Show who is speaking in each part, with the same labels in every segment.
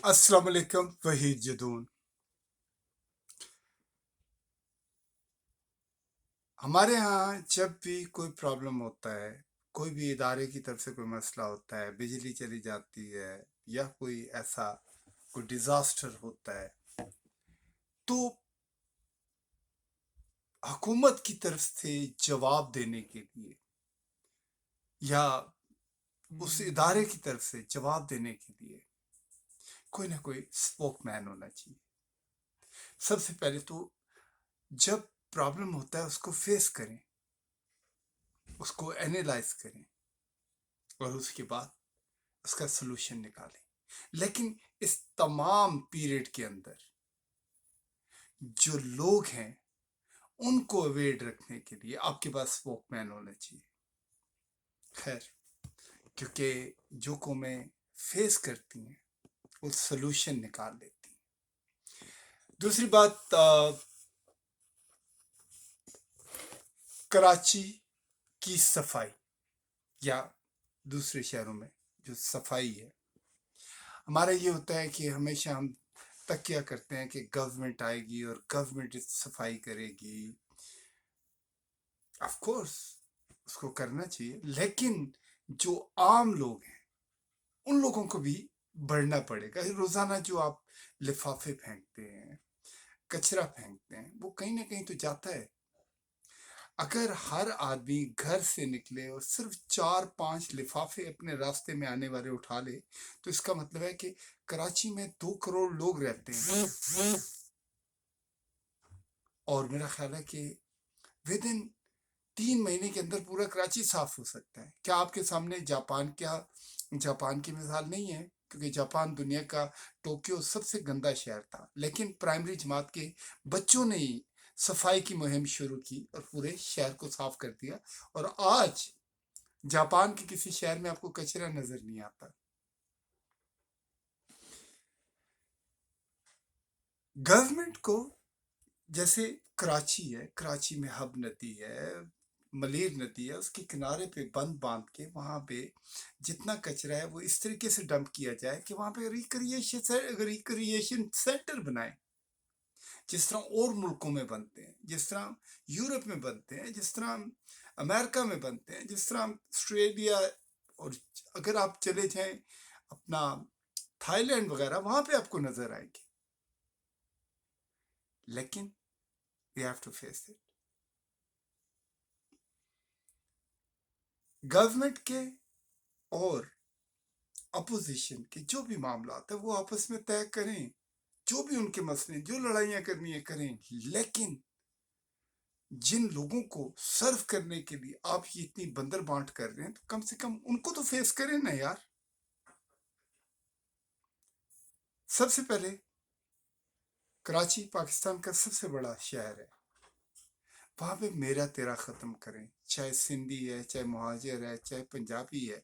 Speaker 1: अस्सलाम वालेकुम वहीद जदून। हमारे यहाँ जब भी कोई प्रॉब्लम होता है, कोई भी इदारे की तरफ से कोई मसला होता है, बिजली चली जाती है या कोई ऐसा कोई डिजास्टर होता है, तो हुकूमत की तरफ से जवाब देने के लिए या उस इदारे की तरफ से जवाब देने के लिए कोई ना कोई स्पोकमैन होना चाहिए। सबसे पहले तो जब प्रॉब्लम होता है उसको फेस करें, उसको एनालाइज करें और उसके बाद उसका सोल्यूशन निकालें। लेकिन इस तमाम पीरियड के अंदर जो लोग हैं उनको अवेयर रखने के लिए आपके पास स्पोकमैन होना चाहिए। खैर, क्योंकि जो कौमें फेस करती हैं वो सोल्यूशन निकाल लेती हैं। दूसरी बात, कराची की सफाई या दूसरे शहरों में जो सफाई है, हमारा ये होता है कि हमेशा हम तकिया करते हैं कि गवर्नमेंट आएगी और गवर्नमेंट सफाई करेगी। ऑफ कोर्स उसको करना चाहिए, लेकिन जो आम लोग हैं उन लोगों को भी बढ़ना पड़ेगा। रोजाना जो आप लिफाफे फेंकते हैं, कचरा फेंकते हैं, वो कहीं ना कहीं तो जाता है। अगर हर आदमी घर से निकले और सिर्फ 4-5 लिफाफे अपने रास्ते में आने वाले उठा ले, तो इसका मतलब है कि कराची में 2 करोड़ लोग रहते हैं और मेरा ख्याल है कि विद इन 3 महीने के अंदर पूरा कराची साफ हो सकता है। क्या आपके सामने जापान की मिसाल नहीं है? क्योंकि जापान दुनिया का टोक्यो सबसे गंदा शहर था, लेकिन प्राइमरी जमात के बच्चों ने ही सफाई की मुहिम शुरू की और पूरे शहर को साफ कर दिया। और आज जापान के किसी शहर में आपको कचरा नजर नहीं आता। गवर्नमेंट को, जैसे कराची है, कराची में हब नदी है, मलीर नदी है, उसके किनारे पे बंद बांध के वहां पे जितना कचरा है वो इस तरीके से डंप किया जाए कि वहां पे रिक्रिएशन सेंटर बनाए, जिस तरह और मुल्कों में बनते हैं, जिस तरह यूरोप में बनते हैं, जिस तरह अमेरिका में बनते हैं, जिस तरह ऑस्ट्रेलिया, और अगर आप चले जाएं अपना थाईलैंड वगैरह, वहां पे आपको नजर आएगी। लेकिन we have to face it. Government के और अपोजिशन के जो भी मामला है वो आपस में तय करें, जो भी उनके मसले, जो लड़ाइयां करनी है करें, लेकिन जिन लोगों को सर्व करने के लिए आप ये इतनी बंदर बांट कर रहे हैं, तो कम से कम उनको तो फेस करें ना यार। सबसे पहले, कराची पाकिस्तान का सबसे बड़ा शहर है, वहां पे मेरा तेरा खत्म करें। चाहे सिंधी है, चाहे मुहाजिर है, चाहे पंजाबी है,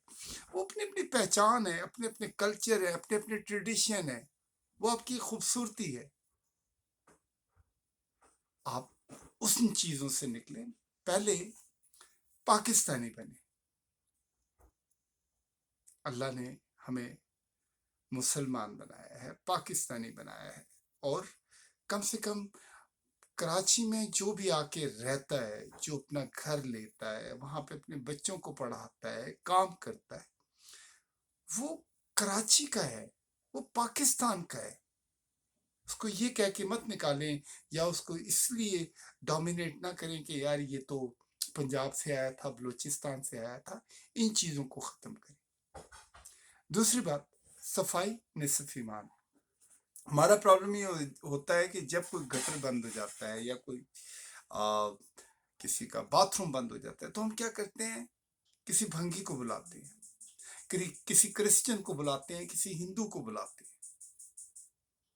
Speaker 1: वो अपनी अपनी पहचान है, अपने अपने कल्चर है, अपने अपने ट्रेडिशन है, वो आपकी खूबसूरती है। आप उन चीजों से निकले, पहले पाकिस्तानी बने। अल्लाह ने हमें मुसलमान बनाया है, पाकिस्तानी बनाया है, और कम से कम कराची में जो भी आके रहता है, जो अपना घर लेता है, वहां पे अपने बच्चों को पढ़ाता है, काम करता है, वो कराची का है, वो पाकिस्तान का है। उसको ये कह के मत निकालें या उसको इसलिए डोमिनेट ना करें कि यार ये तो पंजाब से आया था, बलूचिस्तान से आया था। इन चीजों को खत्म करें। दूसरी बात, सफाई निस्फ ईमान। हमारा प्रॉब्लम ये होता है कि जब कोई गटर बंद हो जाता है या कोई आ, किसी का बाथरूम बंद हो जाता है, तो हम क्या करते हैं, किसी भंगी को बुलाते हैं, किसी क्रिश्चियन को बुलाते हैं, किसी हिंदू को बुलाते हैं।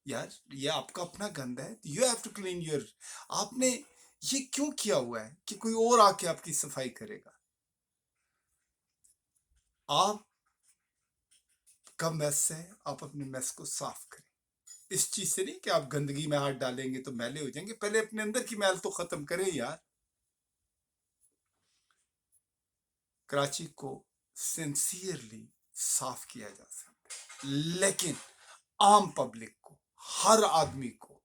Speaker 1: यार, ये आपका अपना गंदा है, you have to clean your. आपने ये क्यों किया हुआ है कि कोई और आके आपकी सफाई करेगा? आप का मेस है, आप अपने मेस को साफ करें। इस चीज से नहीं कि आप गंदगी में हाथ डालेंगे तो मैले हो जाएंगे, पहले अपने अंदर की मैल तो खत्म करें यार। कराची को सिंसियरली साफ किया जा सकता है, लेकिन आम पब्लिक को, हर आदमी को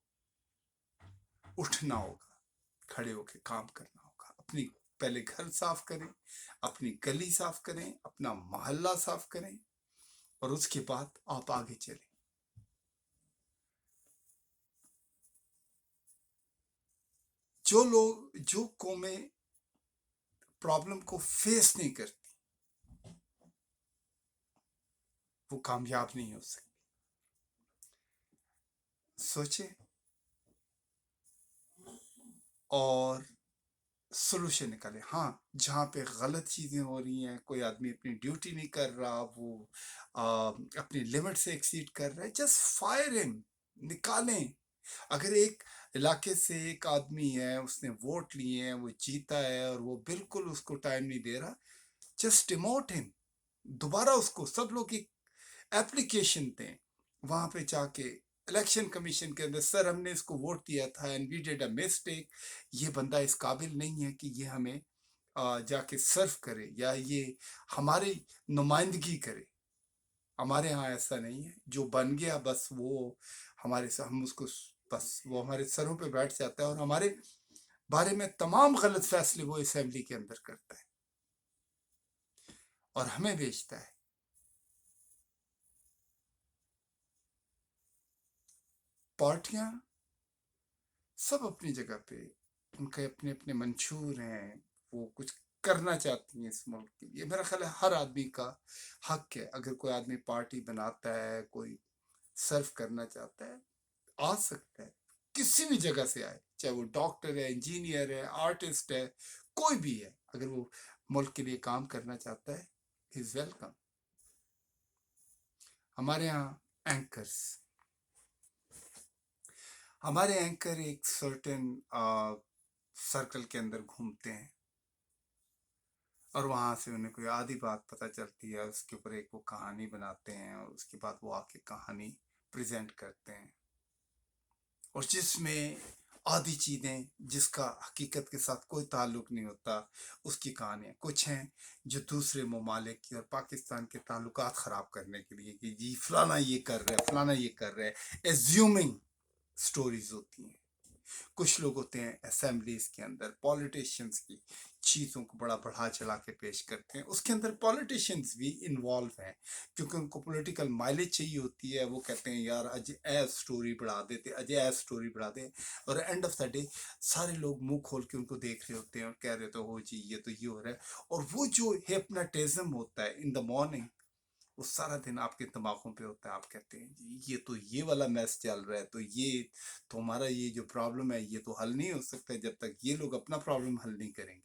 Speaker 1: उठना होगा, खड़े होकर काम करना होगा। अपनी पहले घर साफ करें, अपनी गली साफ करें, अपना मोहल्ला साफ करें, और उसके बाद आप आगे चलें। जो लोग, जो कौमें प्रॉब्लम को फेस नहीं करती, वो कामयाब नहीं हो सकती। सोचें और सोल्यूशन निकाले। हाँ, जहाँ पे गलत चीजें हो रही हैं, कोई आदमी अपनी ड्यूटी नहीं कर रहा, वो अपनी लिमिट से एक्सीड कर रहा है, जस्ट फायर हिम, निकालें। अगर एक इलाके से एक आदमी है, उसने वोट लिए हैं, वो जीता है और वो बिल्कुल उसको टाइम नहीं दे रहा, जस्ट डिमोट हिम। दोबारा उसको सब लोग एक एप्लीकेशन दें, वहां पे जाके इलेक्शन कमीशन के अंदर, सर हमने इसको वोट दिया था and we did a mistake, ये बंदा इस काबिल नहीं है कि ये हमें जाके सर्व करे या ये हमारी नुमाइंदगी करे। हमारे यहाँ ऐसा नहीं है, जो बन गया बस वो हमारे से, हम उसको बस वो हमारे सरों पे बैठ जाता है और हमारे बारे में तमाम गलत फैसले वो असेंबली के अंदर करता है और हमें बेचता है। पार्टियां सब अपनी जगह पे, उनके अपने अपने मंशूर हैं, वो कुछ करना चाहती हैं इस मुल्क के लिए। मेरा ख्याल है हर आदमी का हक है, अगर कोई आदमी पार्टी बनाता है, कोई सर्व करना चाहता है, आ सकता है, किसी भी जगह से आए, चाहे वो डॉक्टर है, इंजीनियर है, आर्टिस्ट है, कोई भी है, अगर वो मुल्क के लिए काम करना चाहता है, इज वेलकम। हमारे यहाँ एंकर्स, हमारे एंकर एक सर्टेन सर्कल के अंदर घूमते हैं और वहां से उन्हें कोई आधी बात पता चलती है, उसके ऊपर एक वो कहानी बनाते हैं और उसके बाद वो आके कहानी प्रेजेंट करते हैं, और जिसमें आधी चीजें जिसका हकीकत के साथ कोई ताल्लुक नहीं होता, उसकी कहानियां कुछ हैं जो दूसरे ममालिक की और पाकिस्तान के ताल्लुकात खराब करने के लिए कि जी फलाना ये कर रहा है, फलाना ये कर रहा है, एज्यूमिंग स्टोरीज होती हैं। कुछ लोग होते हैं असेंबलीज के अंदर पॉलिटिशियंस की चीज़ों को बड़ा बढ़ा चढ़ा के पेश करते हैं, उसके अंदर पॉलिटिशियंस भी इन्वॉल्व हैं क्योंकि उनको पॉलिटिकल माइलेज चाहिए होती है। वो कहते हैं यार अजय स्टोरी बढ़ा देते, अजय स्टोरी बढ़ा दे, और एंड ऑफ द डे सारे लोग मुंह खोल के उनको देख रहे होते हैं और कह रहे होते हो जी ये तो ये हो रहा है, और वो जो हिप्नोटिज्म होता है इन द मॉर्निंग, वो सारा दिन आपके दिमागों पे होता है। आप कहते हैं जी ये तो ये वाला मैस चल रहा है, तो ये तो हमारा ये जो प्रॉब्लम है ये तो हल नहीं हो सकता जब तक ये लोग अपना प्रॉब्लम हल नहीं करेंगे।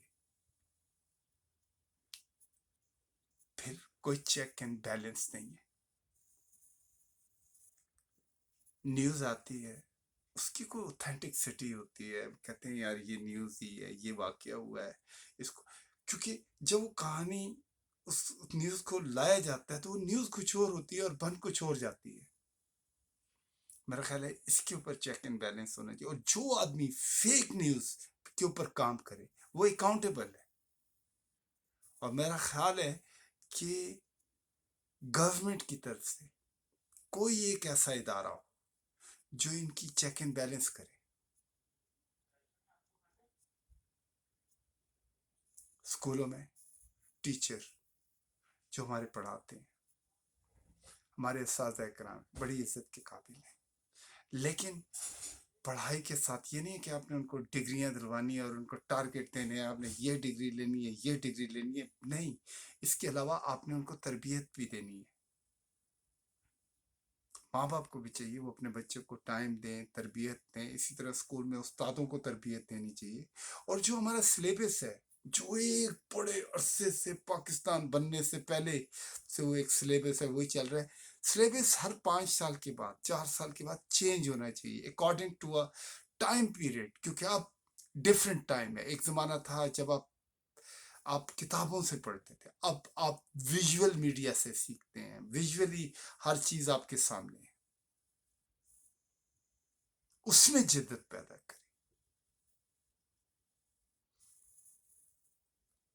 Speaker 1: फिर कोई चेक एंड बैलेंस नहीं है। न्यूज आती है, उसकी कोई ऑथेंटिसिटी होती है, कहते हैं यार ये न्यूज ही है, ये वाकया हुआ है इसको, क्योंकि जब वो कहानी उस न्यूज को लाया जाता है तो वो न्यूज कुछ और होती है और बन कुछ और जाती है। मेरा ख्याल है इसके ऊपर चेक एंड बैलेंस होना चाहिए, और जो आदमी फेक न्यूज के ऊपर काम करे वो अकाउंटेबल है। और मेरा ख्याल है कि गवर्नमेंट की तरफ से कोई एक ऐसा इदारा हो जो इनकी चेक एंड बैलेंस करे। स्कूलों में टीचर जो हमारे पढ़ाते हैं, हमारे उस्ताद इकराम बड़ी इज्जत के काबिल हैं, लेकिन पढ़ाई के साथ ये नहीं है कि आपने उनको डिग्रियां दिलवानी है और उनको टारगेट देने हैं, आपने ये डिग्री लेनी है, ये डिग्री लेनी है, नहीं। इसके अलावा आपने उनको तरबियत भी देनी है। माँ बाप को भी चाहिए वो अपने बच्चे को टाइम दें, तरबियत दें, इसी तरह स्कूल में उस्तादों को तरबियत देनी चाहिए। और जो हमारा सिलेबस है, जो एक बड़े अरसे से पाकिस्तान बनने से पहले से वो एक सिलेबस है, वही चल रहा है। सिलेबस हर 5 साल के बाद, 4 साल के बाद चेंज होना चाहिए according to a time period, क्योंकि अब डिफरेंट टाइम है। एक जमाना था जब आप किताबों से पढ़ते थे, अब आप विजुअल मीडिया से सीखते हैं, विजुअली हर चीज आपके सामने है। उसमें जिद्दत पैदा करें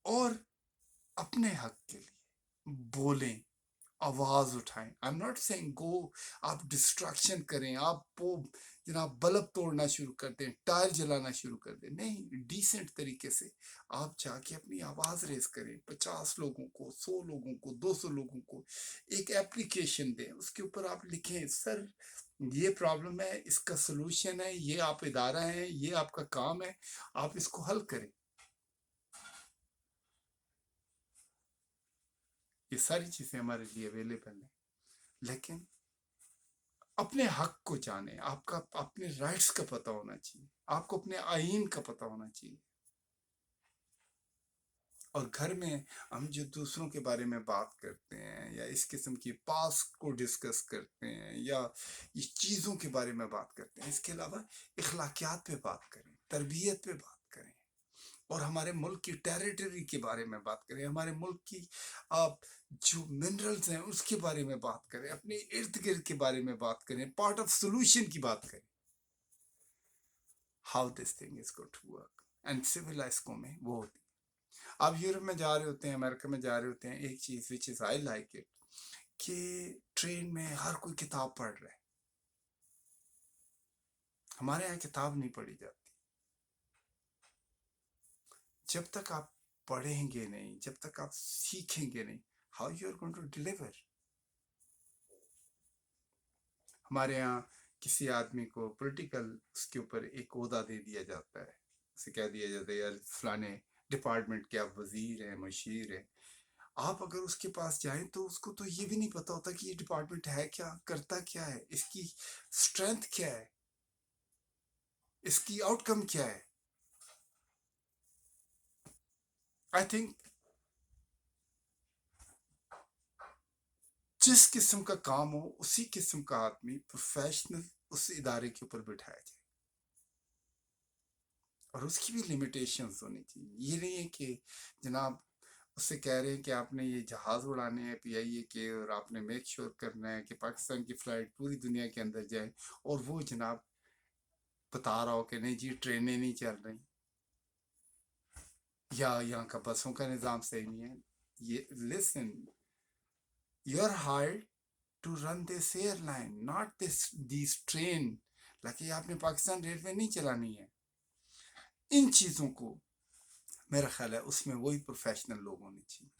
Speaker 1: और अपने हक के लिए बोलें, आवाज उठाएं। आई एम नॉट सेइंग गो आप डिस्ट्रैक्शन करें, आप वो जनाब बल्ब तोड़ना शुरू कर दें, टायर जलाना शुरू कर दें। नहीं, डिसेंट तरीके से आप जाके अपनी आवाज रेस करें। 50 लोगों को, 100 लोगों को, 200 लोगों को एक एप्लीकेशन दें, उसके ऊपर आप लिखें सर ये प्रॉब्लम है, इसका सोल्यूशन है, ये आप इदारा है, ये आपका काम है, आप इसको हल करें। ये सारी चीजें हमारे लिए अवेलेबल हैं, लेकिन अपने हक को जाने, आपका अपने राइट्स का पता होना चाहिए, आपको अपने आईन का पता होना चाहिए। और घर में हम जो दूसरों के बारे में बात करते हैं या इस किस्म की पास्ट को डिस्कस करते हैं या इस चीज़ों के बारे में बात करते हैं, इसके अलावा इखलाकियात पे बात करें, तरबियत पे बात करें, और हमारे मुल्क की टेरिटरी के बारे में बात करें, हमारे मुल्क की आप जो मिनरल्स हैं उसके बारे में बात करें, अपने इर्द गिर्द के बारे में बात करें, पार्ट ऑफ सोल्यूशन की बात करें। How this thing is going to work and civilise कौमें वो होती। आप यूरोप में जा रहे होते हैं, अमेरिका में जा रहे होते हैं, एक चीज which is I like it कि ट्रेन में हर कोई किताब पढ़ रहा है। हमारे यहाँ किताब नहीं पढ़ी जाती। जब तक आप पढ़ेंगे नहीं, जब तक आप सीखेंगे नहीं, how you are going to deliver. हमारे यहाँ किसी आदमी को पॉलिटिकल उसके ऊपर एक ओहदा दे दिया जाता है, उसे कह दिया जाता है यार फलाने डिपार्टमेंट के आप वजीर हैं, मशीर हैं। आप अगर उसके पास जाएं तो उसको तो ये भी नहीं पता होता कि ये डिपार्टमेंट है क्या, करता क्या है, इसकी स्ट्रेंथ क्या है, इसकी आउटकम क्या है। आई थिंक जिस किस्म का काम हो उसी किस्म का आदमी प्रोफेशनल उस इदारे के ऊपर बिठाया जाए, और उसकी भी लिमिटेशंस होनी चाहिए। ये नहीं है कि जनाब उससे कह रहे हैं कि आपने ये जहाज उड़ाने हैं PIA के, और आपने मेक श्योर करना है कि पाकिस्तान की फ्लाइट पूरी दुनिया के अंदर जाए, और वो जनाब बता रहा हो कि नहीं जी ट्रेनें नहीं चल रही, या यहाँ का बसों का निज़ाम सही नहीं है। ये listen, you are hired to run this airline, not this train. लाकि आपने पाकिस्तान रेलवे नहीं चलानी है। इन चीज़ों को मेरा ख्याल है उसमें वही प्रोफेशनल लोग होने चाहिए।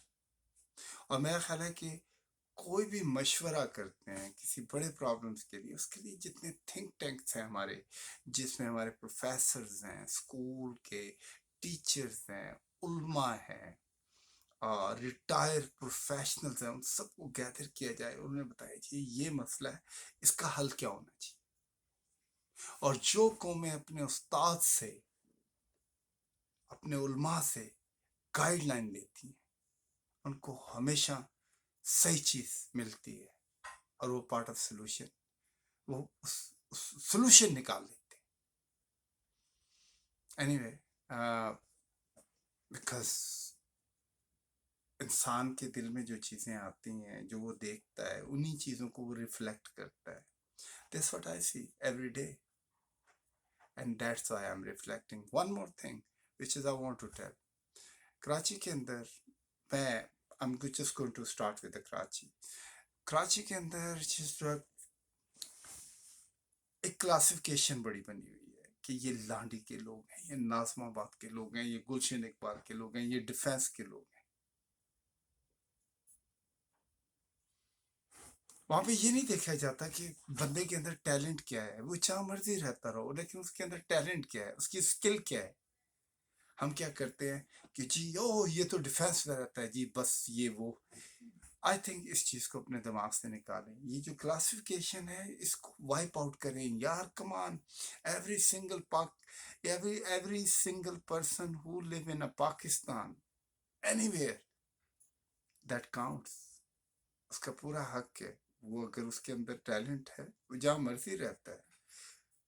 Speaker 1: और मेरा ख्याल है कि कोई भी मशवरा करते हैं किसी बड़े प्रॉब्लम्स के लिए, उसके लिए जितने थिंक टैंक्स हैं हमारे, जिसमें हमारे प्रोफेसर्स हैं, स्कूल के टीचर्स हैं, उल्मा हैं, रिटायर्ड प्रोफेशनल्स हैं, उन सबको गैदर किया जाए, उन्हें बताया जाए ये मसला है, इसका हल क्या होना चाहिए। और जो कौमें अपने उस्ताद से, अपने उल्मा से गाइडलाइन लेती हैं, उनको हमेशा सही चीज मिलती है, और वो पार्ट ऑफ सोल्यूशन, वो उस सोल्यूशन निकाल लेते हैं। एनीवे, बिकॉज इंसान के दिल में जो चीज़ें आती हैं, जो वो देखता है, उन्हीं चीज़ों को वो रिफ्लेक्ट करता है। That's what I see every day, and that's why I'm reflecting. One more thing which is I want to tell. Karachi के अंदर मैं I'm just going to start with the Karachi के अंदर जिस वक्त एक क्लासिफिकेशन बड़ी बनी हुई है कि ये लांडी के लोग हैं, ये नाज़माबाद के लोग हैं, ये गुलशन इकबाल के लोग हैं, ये डिफेंस के लोग हैं। वहां पे ये नहीं देखा जाता कि बंदे के अंदर टैलेंट क्या है, वो जहां मर्जी रहता रहो, लेकिन उसके अंदर टैलेंट क्या है, उसकी स्किल क्या है। हम क्या करते हैं कि जी ओ ये तो डिफेंस में रहता है जी, बस ये वो। आई थिंक इस चीज को अपने दिमाग से निकालें। ये जो क्लासिफिकेशन है इसको वाइप आउट करें यार, come on. Every single every single person who live in a Pakistan anywhere, that counts। उसका पूरा हक है। वो अगर उसके अंदर टैलेंट है, वो जहाँ मर्जी रहता है,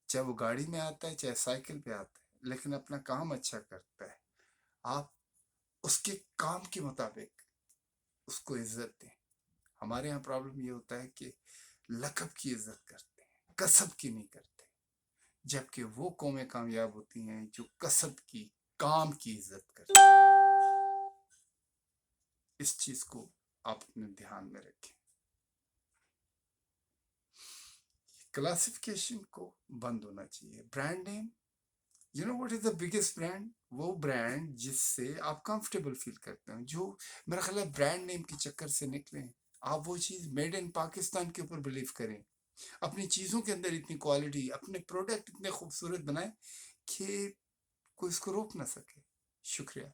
Speaker 1: चाहे वो गाड़ी में आता है चाहे साइकिल पे आता है, लेकिन अपना काम अच्छा करता है, आप उसके काम के मुताबिक उसको इज्जत दें। हमारे यहाँ प्रॉब्लम ये होता है कि लकब की इज्जत करते हैं, कसब की नहीं करते। जबकि वो कौमें कामयाब होती हैं जो कसब की, काम की इज्जत करते हैं। इस चीज को आप अपने ध्यान में रखें। क्लासिफिकेशन को बंद होना चाहिए। Brand name, you know what is the biggest brand? वो ब्रांड जिससे आप कंफर्टेबल फील करते हो, जो मेरा ख्याल है ब्रांड नेम के चक्कर से निकले। आप वो चीज मेड इन पाकिस्तान के ऊपर बिलीव करें, अपनी चीजों के अंदर इतनी क्वालिटी, अपने प्रोडक्ट इतने खूबसूरत बनाए कि कोई इसको रोक ना सके। शुक्रिया।